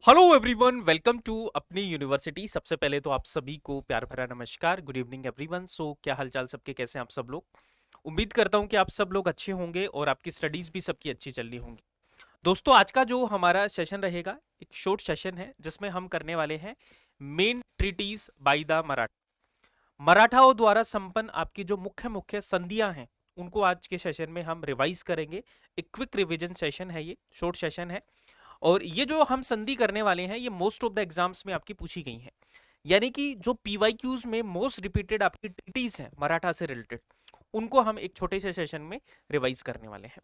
Hello everyone, welcome to अपनी university. सबसे पहले तो आप सभी को प्यार भरा नमस्कार, गुड इवनिंग एवरीवन। क्या हालचाल सबके, कैसे हैं आप सब लोग? उम्मीद करता हूं कि आप सब लोग अच्छे होंगे और आपकी स्टडीज भी सबकी अच्छी चल रही होंगी। दोस्तों, आज का जो हमारा सेशन रहेगा एक शॉर्ट सेशन है जिसमें हम करने वाले हैं मेन ट्रीटीज बाय द मराठाओं द्वारा संपन्न आपकी जो मुख्य मुख्य संधियां हैं उनको आज के सेशन में हम रिवाइज करेंगे। एक क्विक रिवीजन सेशन है, ये शॉर्ट सेशन है। और ये जो हम संधि करने वाले हैं ये मोस्ट ऑफ द एग्जाम्स में आपकी पूछी गई हैं, यानी कि जो पीवाईक्यूज में मोस्ट रिपीटेड आपकी ट्रीटीज हैं मराठा से रिलेटेड, उनको हम एक छोटे से सेशन में रिवाइज करने वाले हैं।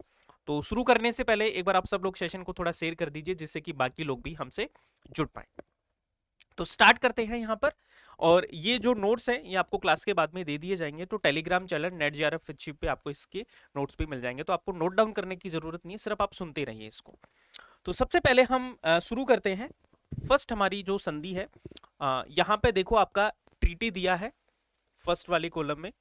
तो शुरू करने से पहले एक बार आप सब लोग सेशन को थोड़ा शेयर कर दीजिए जिससे कि बाकी लोग भी हमसे जुड़ पाए। तो स्टार्ट करते हैं यहाँ पर। और ये जो नोट्स हैं ये आपको क्लास के बाद में दे दिए जाएंगे, तो टेलीग्राम चैनल नेट जीआरएफ विदशिप पे आपको इसके नोट्स भी मिल जाएंगे, तो आपको नोट डाउन करने की जरूरत नहीं है, सिर्फ आप सुनते रहिए इसको। तो सबसे पहले हम शुरू करते हैं। फर्स्ट हमारी जो संधि है, यहाँ पे देखो आपका ट्रीटी दिया है फर्स्ट वाले कॉलम में।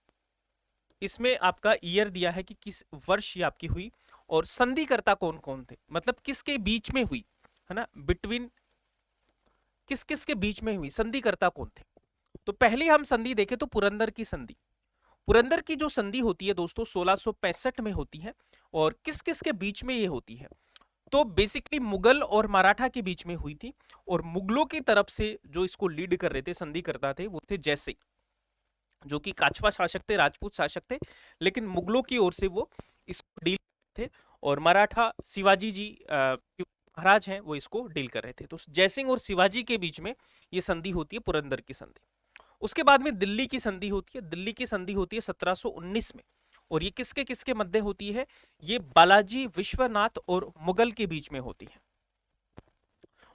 इसमें आपका ईयर दिया है कि किस वर्ष ये आपकी हुई, और संधिकर्ता कौन कौन थे, मतलब किसके बीच में हुई, है ना, बिटवीन किस किस के बीच में हुई, संधिकर्ता कौन थे। तो पहली हम संधि देखें तो पुरंदर की संधि। पुरंदर की जो संधि होती है दोस्तों 1665 में होती है, और किस किस के बीच में ये होती है, तो बेसिकली मुगल और मराठा के बीच में हुई थी। और मुगलों की तरफ से जो इसको लीड कर रहे थे, संधिकर्ता थे, वो थे जयसिंह, जो कि काछवा शासक थे, राजपूत शासक थे, लेकिन मुगलों की ओर से वो इसको डील थे। और मराठा शिवाजी जी महाराज हैं, वो इसको डील कर रहे थे। तो जयसिंह और शिवाजी के बीच में ये संधि होती है, पुरंदर की संधि। उसके बाद में दिल्ली की संधि होती है। दिल्ली की संधि होती है 1719 में, और ये किसके किसके मध्य होती है, ये बालाजी विश्वनाथ और मुगल के बीच में होती है।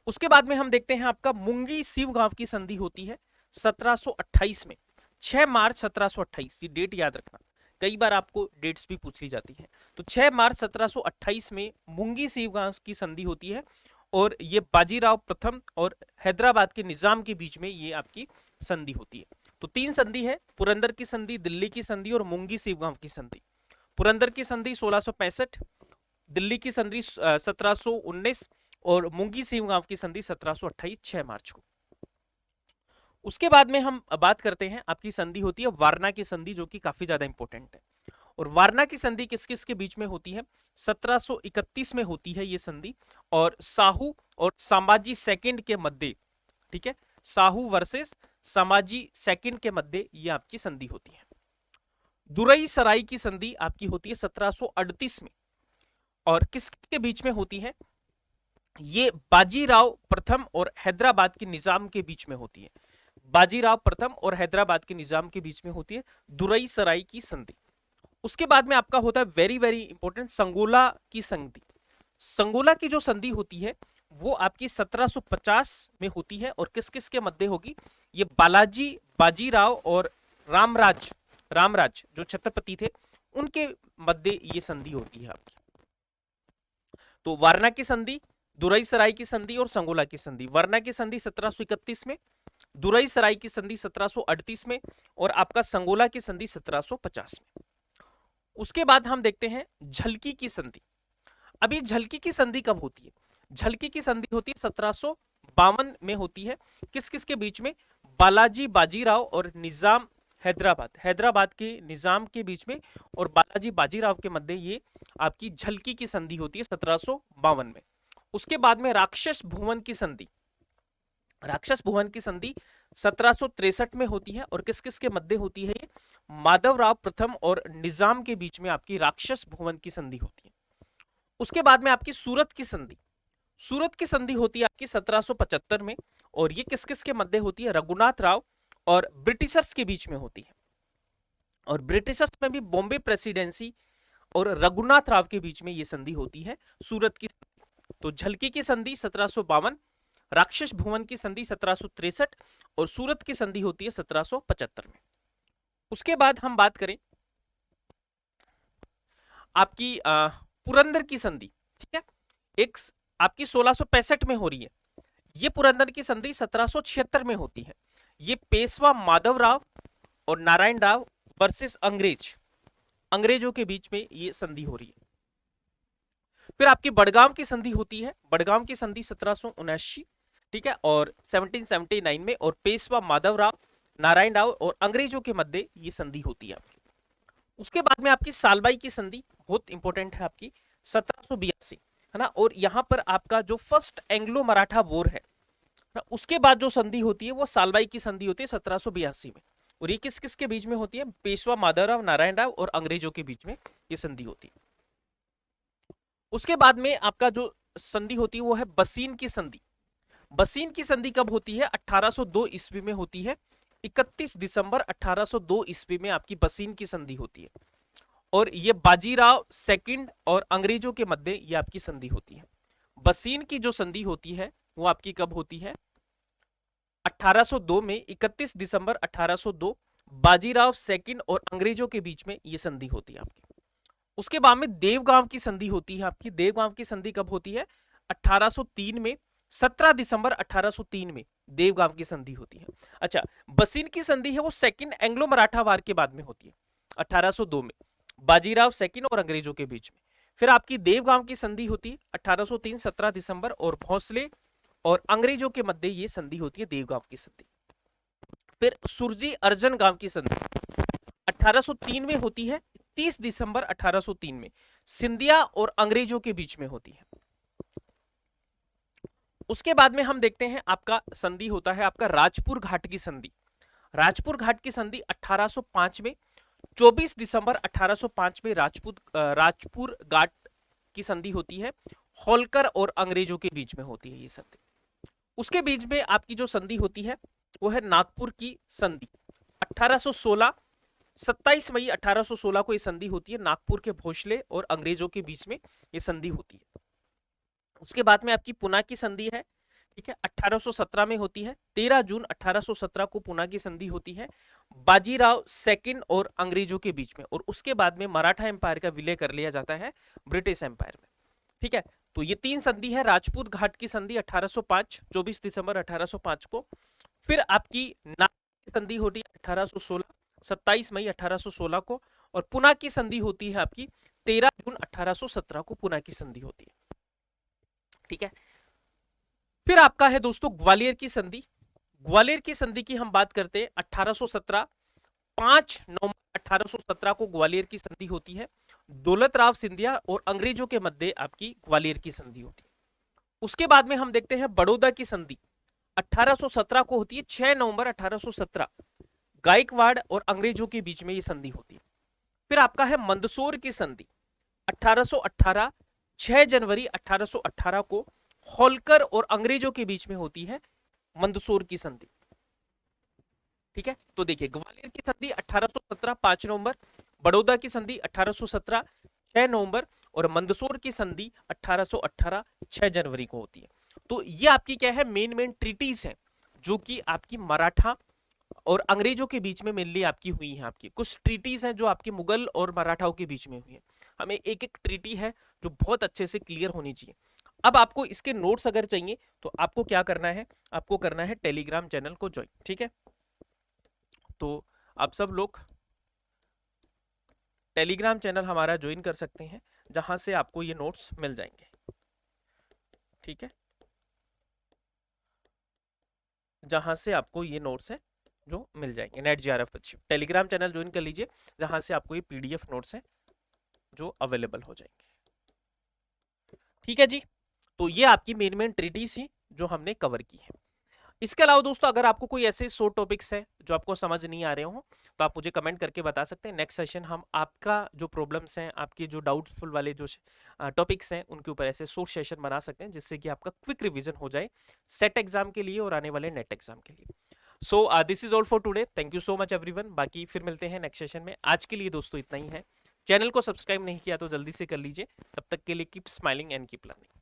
उसके बाद में हम देखते हैं आपका मुंगी सिव गांव की संधि होती है 1728 में, 6 मार्च 1728, ये डेट याद रखना, कई बार आपको डेट्स भी पूछ ली जाती है। तो 6 मार्च 1728 में मुंगी सिव गांव की संधि होती है, और ये बाजीराव प्रथम और हैदराबाद के निजाम के बीच में ये आपकी संधि होती है। तो तीन संधि है, पुरंदर की संधि, दिल्ली की संधि और मुंगी सिवगांव की संधि। पुरंदर की संधि 1665, दिल्ली की संधि 1719, और मुंगी सिवगांव की संधि 1728, 6 मार्च को। उसके बाद में हम बात करते हैं, आपकी संधि होती है वारणा की संधि, जो कि काफी ज्यादा इंपॉर्टेंट है। और वारणा की संधि किस किस के बीच में होती है, 1731 में होती है ये संधि, और साहू और संभाजी सेकंड के मध्य, ठीक है, साहू वर्सेस संभाजी सेकंड के मध्य ये आपकी संधि होती है। दुरई सराय की संधि आपकी होती है 1738 में, और किस किस के बीच में होती है, ये बाजीराव प्रथम और हैदराबाद के निजाम के बीच में होती है। बाजीराव प्रथम और हैदराबाद के निजाम के बीच में होती है दुरई सराय की संधि। उसके बाद में आपका होता है वेरी वेरी इंपॉर्टेंट, संगोला की संधि। संगोला की जो संधि होती है वो आपकी 1750 में होती है, और किस किस के मध्य होगी, ये बालाजी बाजीराव और रामराज रामराज जो छत्रपति थे उनके मध्य ये संधि होती है आपकी। तो वारणा की संधि, दुरई सराय की संधि और संगोला की संधि। वारणा की संधि 1731 में, दुरई सराय की संधि 1738 में, और आपका संगोला की संधि 1750 में। उसके बाद हम देखते हैं झलकी की संधि। अब ये झलकी की संधि कब होती है, झलकी की संधि होती है 1752 में होती है। किस किस के बीच में, बालाजी बाजीराव और निजाम हैदराबाद, हैदराबाद के निजाम के बीच में, और बालाजी बाजीराव के मध्य ये आपकी झलकी की संधि होती है 1752 में। उसके बाद में राक्षस भुवन की संधि, राक्षस भुवन की संधि 1763 में होती है, और किस किस के मध्य होती है, ये माधवराव प्रथम और निजाम के बीच में आपकी राक्षस भुवन की संधि होती है। उसके बाद में आपकी सूरत की संधि, सूरत की संधि होती है आपकी 1775 में, और ये किस किस के मध्य होती है, रघुनाथ राव और ब्रिटिशर्स के बीच में होती है। और ब्रिटिशर्स में भी बॉम्बे प्रेसिडेंसी और रघुनाथ राव के बीच में ये संधि होती है, सूरत की संधि। तो झलकी की संधि 1752, राक्षस भुवन की संधि 1763, और सूरत की संधि होती है 1775 में। उसके बाद हम बात करें आपकी पुरंदर की संधि, ठीक है, एक आपकी 1665 में हो रही है। ये पुरंदर की संधि 1776 में होती है। ये पेशवा माधवराव और नारायण राव वर्सेस अंग्रेजों के बीच में ये संधि हो रही है। फिर आपकी बड़गांव की संधि होती है, बड़गांव की संधि 1779, ठीक है, और 1779 में, और पेशवा माधवराव नारायण राव और अंग्रेजों के मध्य ये संधि होती है आपकी। उसके बाद में आपकी सालबाई की संधि बहुत इंपॉर्टेंट है आपकी, 1782, है ना। और यहां पर आपका जो फर्स्ट एंग्लो मराठा वॉर है ना, उसके बाद जो संधि होती है वो सालबाई की संधि होती है 1782 में। और ये किस किस के बीच में होती है? पेशवा माधवराव नारायण राव और अंग्रेजों के बीच में ये संधि होती है। उसके बाद में आपका जो संधि होती है वो है बसीन की संधि। बसीन की संधि कब होती है? 1802 ईस्वी में होती है। 31 दिसंबर 1802 ईस्वी में आपकी बसीन की संधि होती है। और ये बाजीराव सेकंड और अंग्रेजों के मध्य ये आपकी संधि होती है। बसीन की जो संधि होती है वो आपकी कब होती है? 1802 में, 31 दिसंबर 1802, बाजीराव सेकंड और अंग्रेजों के बीच में ये संधि होती है आपकी। उसके बाद में देवगांव की संधि होती है आपकी। देवगांव की संधि कब होती है? 1803 में, 17 दिसंबर 1803 में देवगांव की संधि होती है। अच्छा, बसीन की संधि है वो सेकंड एंग्लो मराठा वार के बाद में होती है 1802 में, बाजीराव सेकंड और अंग्रेजों के बीच में। फिर आपकी देवगांव की संधि होती है 1803, 17 दिसंबर, और भोसले और अंग्रेजों के मध्य ये संधि होती है देवगांव की संधि। फिर सुरजी अर्जन गांव की संधि 1803 में होती है, 30 दिसंबर 1803 में सिंधिया और अंग्रेजों के बीच में होती है। उसके बाद में हम देखते हैं आपका संधि होता है आपका राजपुर घाट की संधि। राजपुर घाट की संधि 1805 में, 24 दिसंबर 1805 में राजपुर घाट की संधि होती है। होलकर और अंग्रेजों के बीच में होती है ये संधि। उसके बीच में आपकी जो संधि होती है वो है नागपुर की संधि 1816, 27 मई 1816 को ये संधि होती है। नागपुर के भोसले और अंग्रेजों के बीच में ये संधि होती है। उसके बाद में आपकी पुणे की संधि है, ठीक है, 1817 में होती है। 13 जून 1817 को पुणे की संधि होती है बाजीराव सेकंड और अंग्रेजों के बीच में। और उसके बाद में मराठा एम्पायर का विलय कर लिया जाता है ब्रिटिश एम्पायर में, ठीक है। तो ये 3 संधि है। राजपूत घाट की संधि 1805, 24 दिसंबर 1805 को। फिर आपकी नागपुर की संधि होती है 1816, 27 मई 1816 को। और पुणे की संधि होती है आपकी 13 जून 1817 को पुणे की संधि होती है, ठीक है। फिर आपका है दोस्तों ग्वालियर की संधि। ग्वालियर की संधि की हम बात करते हैं 1817, 5 नवंबर 1817 को ग्वालियर की संधि होती है। दौलत राव सिंधिया और अंग्रेजों के मध्य आपकी ग्वालियर की संधि होती है। उसके बाद में हम देखते हैं बड़ौदा की संधि 1817 को होती है। 6 नवंबर 1817 गायकवाड़ और अंग्रेजों के बीच में ये संधि होती है। फिर आपका है मंदसौर की संधि 1818, 6 जनवरी 1818 को होलकर और अंग्रेजों के बीच में होती है मंदसौर की संधि, ठीक है। तो देखिए ग्वालियर की संधि 1817, 5 नवंबर, बड़ौदा की संधि 1817, 6 नवंबर, और मंदसौर की संधि 1818, 6 जनवरी को होती है। तो ये आपकी क्या है, मेन ट्रीटीज है जो कि आपकी मराठा और अंग्रेजों के बीच में मेनली आपकी हुई है। आपकी कुछ ट्रीटीज हैं जो आपके मुगल और मराठाओं के बीच में हुई है। हमें एक एक ट्रीटी है जो बहुत अच्छे से क्लियर होनी चाहिए। अब आपको इसके नोट्स अगर चाहिए तो आपको क्या करना है, आपको करना है टेलीग्राम चैनल को ज्वाइन, ठीक है। तो आप सब लोग टेलीग्राम चैनल हमारा ज्वाइन कर सकते हैं, जहां से आपको ये नोट्स मिल जाएंगे, ठीक है। जहां से आपको ये नोट्स है जो मिल जाएंगे, net GRF achieve Telegram channel join कर लीजिए, जहां से आपको ये पीडीएफ नोट्स है जो अवेलेबल हो जाएंगे, ठीक है जी। तो ये आपकी मेन ट्रीटीज ही जो हमने कवर की है। इसके अलावा दोस्तों अगर आपको कोई ऐसे 100 टॉपिक्स है जो आपको समझ नहीं आ रहे हो तो आप मुझे कमेंट करके बता सकते हैं। नेक्स्ट सेशन हम आपका जो प्रॉब्लम्स हैं, आपके जो डाउटफुल वाले जो टॉपिक्स हैं उनके ऊपर ऐसे शॉर्ट सेशन बना सकते हैं, जिससे कि आपका क्विक रिवीजन हो जाए सेट एग्जाम के लिए और आने वाले नेट एग्जाम के लिए। So this is all for today, thank you so much everyone. बाकी फिर मिलते हैं नेक्स्ट सेशन में। आज के लिए दोस्तों इतना ही है। चैनल को सब्सक्राइब नहीं किया तो जल्दी से कर लीजिए। तब तक के लिए keep smiling and keep learning.